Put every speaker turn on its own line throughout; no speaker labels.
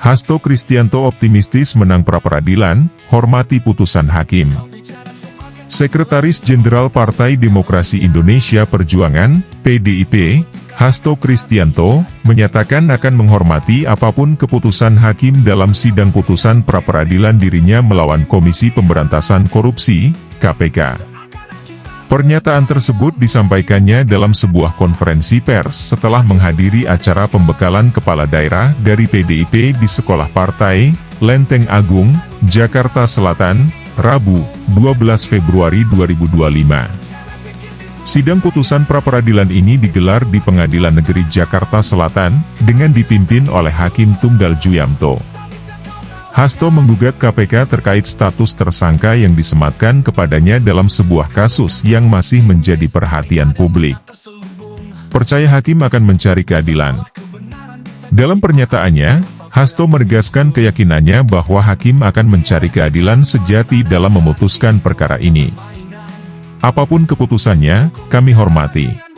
Hasto Kristianto optimistis menang pra-peradilan, hormati putusan hakim. Sekretaris Jenderal Partai Demokrasi Indonesia Perjuangan, PDIP, Hasto Kristianto, menyatakan akan menghormati apapun keputusan hakim dalam sidang putusan pra-peradilan dirinya melawan Komisi Pemberantasan Korupsi, KPK. Pernyataan tersebut disampaikannya dalam sebuah konferensi pers setelah menghadiri acara pembekalan kepala daerah dari PDIP di Sekolah Partai, Lenteng Agung, Jakarta Selatan, Rabu, 12 Februari 2025. Sidang putusan pra-peradilan ini digelar di Pengadilan Negeri Jakarta Selatan, dengan dipimpin oleh Hakim Tunggal Juyamto. Hasto menggugat KPK terkait status tersangka yang disematkan kepadanya dalam sebuah kasus yang masih menjadi perhatian publik. Percaya hakim akan mencari keadilan. Dalam pernyataannya, Hasto menegaskan keyakinannya bahwa hakim akan mencari keadilan sejati dalam memutuskan perkara ini. Apapun keputusannya, kami hormati.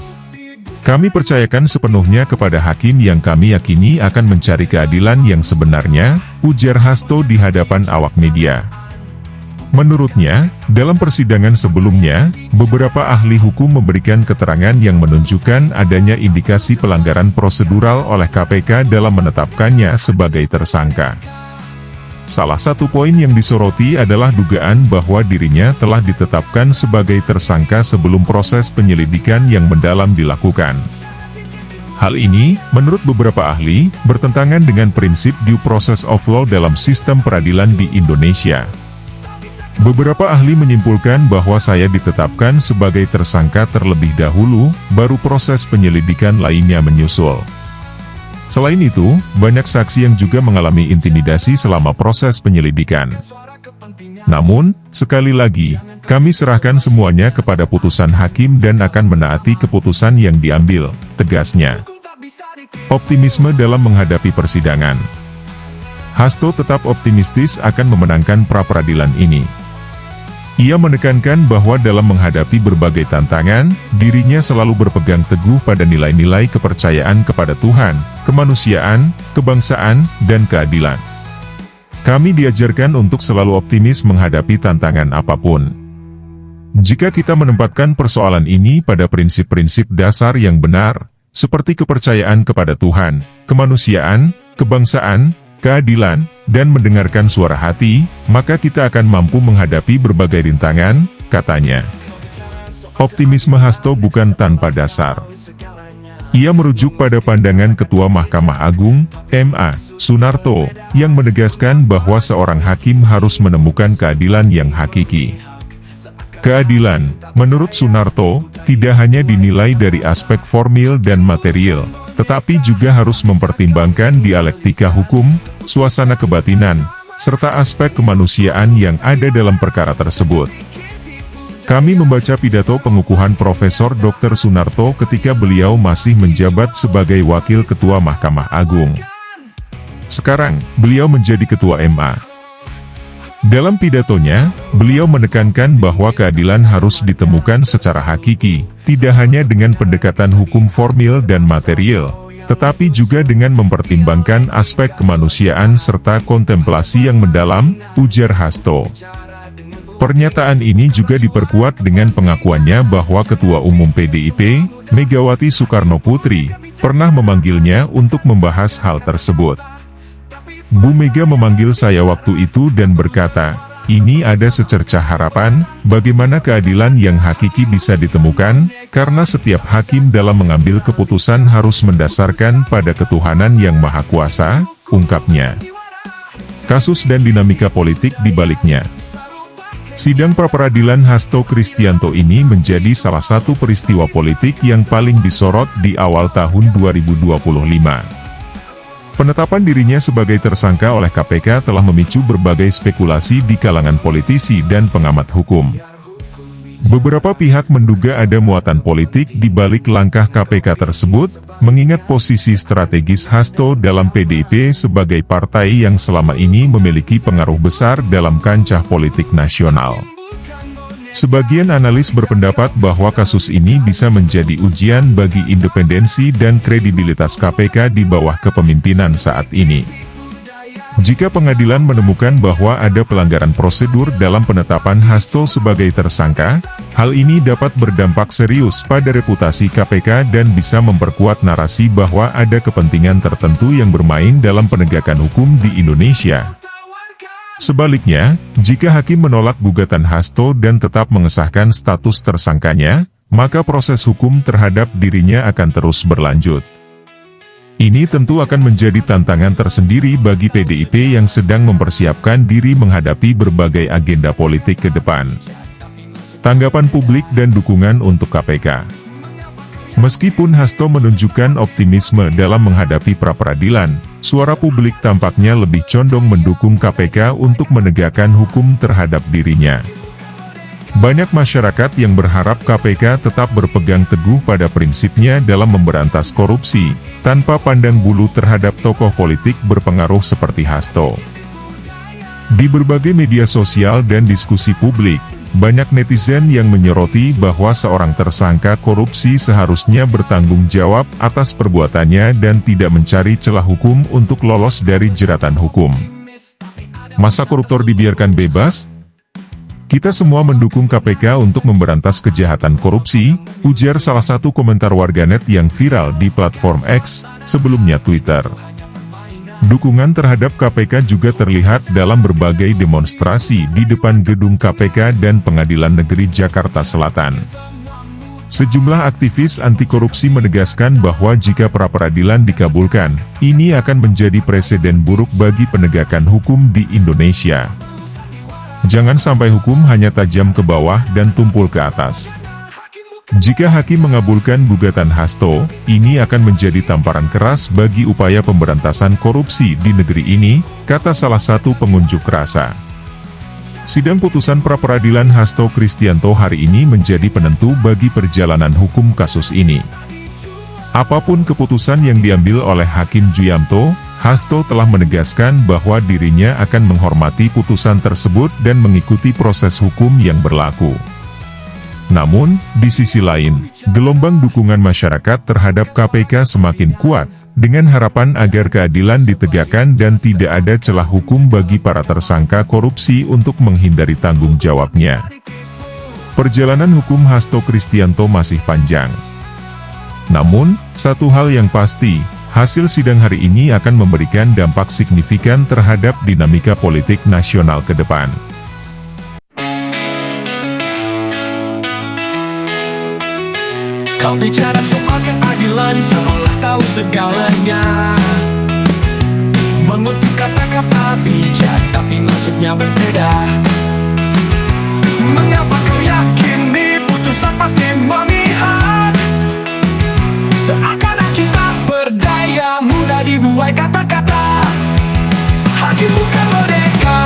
Kami percayakan sepenuhnya kepada hakim yang kami yakini akan mencari keadilan yang sebenarnya, ujar Hasto di hadapan awak media. Menurutnya, dalam persidangan sebelumnya, beberapa ahli hukum memberikan keterangan yang menunjukkan adanya indikasi pelanggaran prosedural oleh KPK dalam menetapkannya sebagai tersangka. Salah satu poin yang disoroti adalah dugaan bahwa dirinya telah ditetapkan sebagai tersangka sebelum proses penyelidikan yang mendalam dilakukan. Hal ini, menurut beberapa ahli, bertentangan dengan prinsip due process of law dalam sistem peradilan di Indonesia. Beberapa ahli menyimpulkan bahwa saya ditetapkan sebagai tersangka terlebih dahulu, baru proses penyelidikan lainnya menyusul. Selain itu, banyak saksi yang juga mengalami intimidasi selama proses penyelidikan. Namun, sekali lagi, kami serahkan semuanya kepada putusan hakim dan akan menaati keputusan yang diambil, tegasnya. Optimisme dalam menghadapi persidangan. Hasto tetap optimistis akan memenangkan pra-peradilan ini. Ia menekankan bahwa dalam menghadapi berbagai tantangan, dirinya selalu berpegang teguh pada nilai-nilai kepercayaan kepada Tuhan, kemanusiaan, kebangsaan, dan keadilan. Kami diajarkan untuk selalu optimis menghadapi tantangan apapun. Jika kita menempatkan persoalan ini pada prinsip-prinsip dasar yang benar, seperti kepercayaan kepada Tuhan, kemanusiaan, kebangsaan, keadilan, dan mendengarkan suara hati, maka kita akan mampu menghadapi berbagai rintangan, katanya. Optimisme Hasto bukan tanpa dasar. Ia merujuk pada pandangan Ketua Mahkamah Agung, M.A. Sunarto, yang menegaskan bahwa seorang hakim harus menemukan keadilan yang hakiki. Keadilan, menurut Sunarto, tidak hanya dinilai dari aspek formil dan material, tetapi juga harus mempertimbangkan dialektika hukum, suasana kebatinan, serta aspek kemanusiaan yang ada dalam perkara tersebut. Kami membaca pidato pengukuhan Profesor Dr. Sunarto ketika beliau masih menjabat sebagai Wakil Ketua Mahkamah Agung. Sekarang, beliau menjadi Ketua MA. Dalam pidatonya, beliau menekankan bahwa keadilan harus ditemukan secara hakiki, tidak hanya dengan pendekatan hukum formil dan material, tetapi juga dengan mempertimbangkan aspek kemanusiaan serta kontemplasi yang mendalam, ujar Hasto. Pernyataan ini juga diperkuat dengan pengakuannya bahwa Ketua Umum PDIP, Megawati Soekarnoputri, pernah memanggilnya untuk membahas hal tersebut. Bu Mega memanggil saya waktu itu dan berkata, ini ada secercah harapan, bagaimana keadilan yang hakiki bisa ditemukan, karena setiap hakim dalam mengambil keputusan harus mendasarkan pada ketuhanan yang maha kuasa, ungkapnya. Kasus dan dinamika politik di baliknya. Sidang pra-peradilan Hasto Kristianto ini menjadi salah satu peristiwa politik yang paling disorot di awal tahun 2025. Penetapan dirinya sebagai tersangka oleh KPK telah memicu berbagai spekulasi di kalangan politisi dan pengamat hukum. Beberapa pihak menduga ada muatan politik di balik langkah KPK tersebut, mengingat posisi strategis Hasto dalam PDIP sebagai partai yang selama ini memiliki pengaruh besar dalam kancah politik nasional. Sebagian analis berpendapat bahwa kasus ini bisa menjadi ujian bagi independensi dan kredibilitas KPK di bawah kepemimpinan saat ini. Jika pengadilan menemukan bahwa ada pelanggaran prosedur dalam penetapan Hasto sebagai tersangka, hal ini dapat berdampak serius pada reputasi KPK dan bisa memperkuat narasi bahwa ada kepentingan tertentu yang bermain dalam penegakan hukum di Indonesia. Sebaliknya, jika hakim menolak gugatan Hasto dan tetap mengesahkan status tersangkanya, maka proses hukum terhadap dirinya akan terus berlanjut. Ini tentu akan menjadi tantangan tersendiri bagi PDIP yang sedang mempersiapkan diri menghadapi berbagai agenda politik ke depan. Tanggapan publik dan dukungan untuk KPK. Meskipun Hasto menunjukkan optimisme dalam menghadapi pra-peradilan, suara publik tampaknya lebih condong mendukung KPK untuk menegakkan hukum terhadap dirinya. Banyak masyarakat yang berharap KPK tetap berpegang teguh pada prinsipnya dalam memberantas korupsi, tanpa pandang bulu terhadap tokoh politik berpengaruh seperti Hasto. Di berbagai media sosial dan diskusi publik, banyak netizen yang menyoroti bahwa seorang tersangka korupsi seharusnya bertanggung jawab atas perbuatannya dan tidak mencari celah hukum untuk lolos dari jeratan hukum. Masa koruptor dibiarkan bebas? Kita semua mendukung KPK untuk memberantas kejahatan korupsi, ujar salah satu komentar warganet yang viral di platform X, sebelumnya Twitter. Dukungan terhadap KPK juga terlihat dalam berbagai demonstrasi di depan gedung KPK dan Pengadilan Negeri Jakarta Selatan. Sejumlah aktivis anti korupsi menegaskan bahwa jika pra-peradilan dikabulkan, ini akan menjadi presiden buruk bagi penegakan hukum di Indonesia. Jangan sampai hukum hanya tajam ke bawah dan tumpul ke atas. Jika hakim mengabulkan gugatan Hasto, ini akan menjadi tamparan keras bagi upaya pemberantasan korupsi di negeri ini, kata salah satu pengunjuk rasa. Sidang putusan pra-peradilan Hasto Kristianto hari ini menjadi penentu bagi perjalanan hukum kasus ini. Apapun keputusan yang diambil oleh Hakim Juyamto, Hasto telah menegaskan bahwa dirinya akan menghormati putusan tersebut dan mengikuti proses hukum yang berlaku. Namun, di sisi lain, gelombang dukungan masyarakat terhadap KPK semakin kuat, dengan harapan agar keadilan ditegakkan dan tidak ada celah hukum bagi para tersangka korupsi untuk menghindari tanggung jawabnya. Perjalanan hukum Hasto Kristianto masih panjang. Namun, satu hal yang pasti, hasil sidang hari ini akan memberikan dampak signifikan terhadap dinamika politik nasional ke depan.
Kau bicara soal keadilan seolah tahu segalanya, mengutuk kata-kata bijak tapi maksudnya berbeda. Mengapa kau yakini putusan pasti memihak? Seakan kita berdaya, mudah dibuai kata-kata. Hakim bukan merdeka,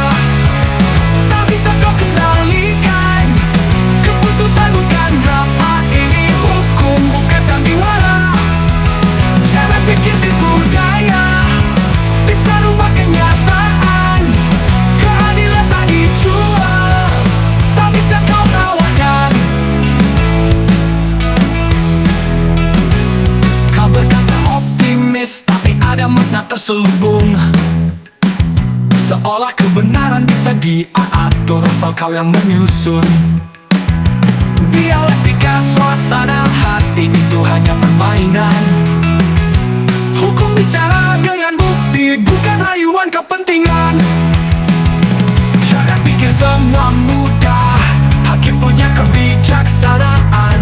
tak bisa kau kendalikan. Keputusan bukan drama, ini hukum bukan sandiwara. Jangan pikir tipu daya bisa rubah kenyataan. Keadilan tak dijual, tak bisa kau tawarkan. Kau berkata optimis, tapi ada makna terselubung. Seolah kebenaran bisa diatur asal kau yang menyusun. Dialektika suasana hati itu hanya permainan. Hukum bicara dengan bukti, bukan rayuan kepentingan. Jangan pikir semua mudah, hakim punya kebijaksanaan.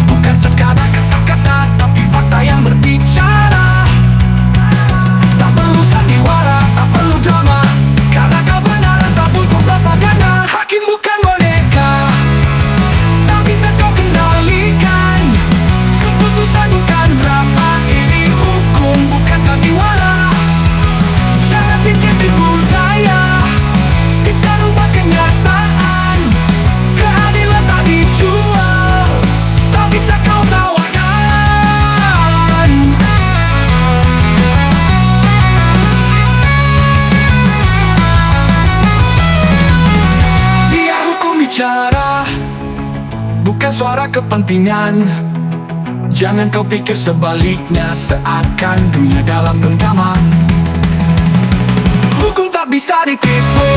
Bukan sekadar kata-kata, tapi fakta yang berbicara. Tak perlu sandiwara, tak perlu drama, karena kebenaran tak butuh propaganda. Hakim bukan boneka, tak bisa kau kendalikan. Keputusan bukan drama, ini hukum bukan sandiwara. Jangan pikir tipu daya bisa rubah kenyataan. Keadilan tak dijual, tak bisa kau tawarkan. Biar hukum bicara, bukan suara kepentingan. Jangan kau pikir sebaliknya, seakan dunia dalam genggaman. Hukum tak tak bisa ditipu.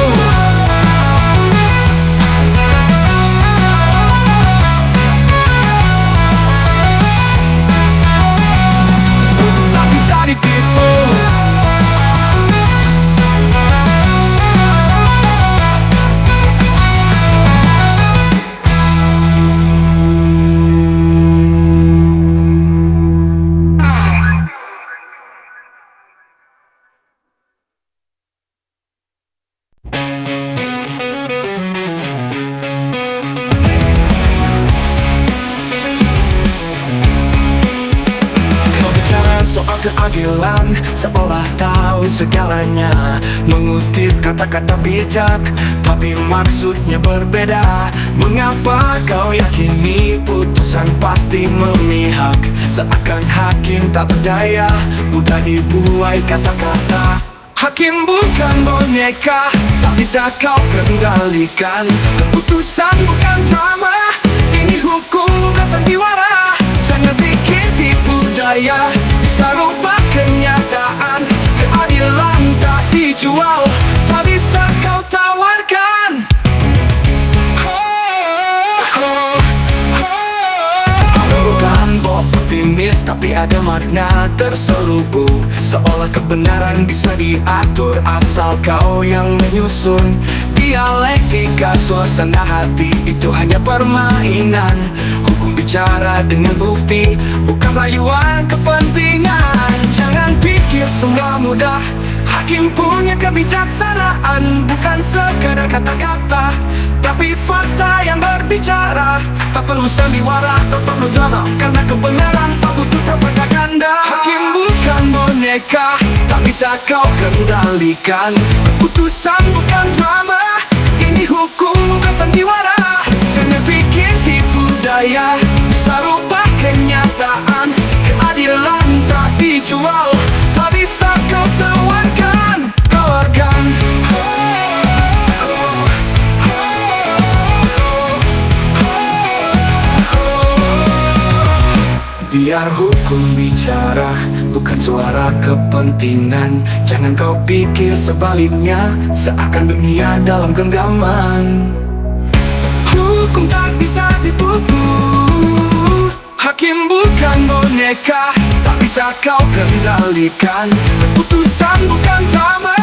Hukum tak bisa ditipu. Soal keadilan, seolah tahu segalanya. Mengutip kata-kata bijak, tapi maksudnya berbeda. Mengapa kau yakini putusan pasti memihak? Seakan hakim tak berdaya, mudah dibuai kata-kata. Hakim bukan boneka, tak bisa kau kendalikan. Keputusan bukan drama, ini hukum bukan sandiwara. Jangan pikir tipu daya bisa rubah kenyataan. Keadilan tak dijual, tak bisa kau tawarkan. Bukan optimis, tapi ada makna terselubung. Seolah kebenaran bisa diatur asal kau yang menyusun. Dialektika suasana hati itu hanya permainan. Hukum bicara dengan bukti, bukan rayuan kepentingan. Jangan pikir semua mudah, hakim punya kebijaksanaan. Bukan sekadar kata-kata, tapi fakta yang berbicara. Tak perlu sandiwara, tak perlu drama, karena kebenaran tak butuh propaganda. Hakim bukan boneka, tak bisa kau kendalikan. Keputusan bukan drama, ini hukum bukan sandiwara. Jangan pikir tipu daya bisa rubah kenyataan. Keadilan tak dijual, tak bisa kau tawarkan. Biar hukum bicara, bukan suara kepentingan. Jangan kau pikir sebaliknya, seakan dunia dalam genggaman. Hukum tak bisa ditipu. Hakim bukan boneka, tak bisa kau kendalikan. Keputusan bukan drama,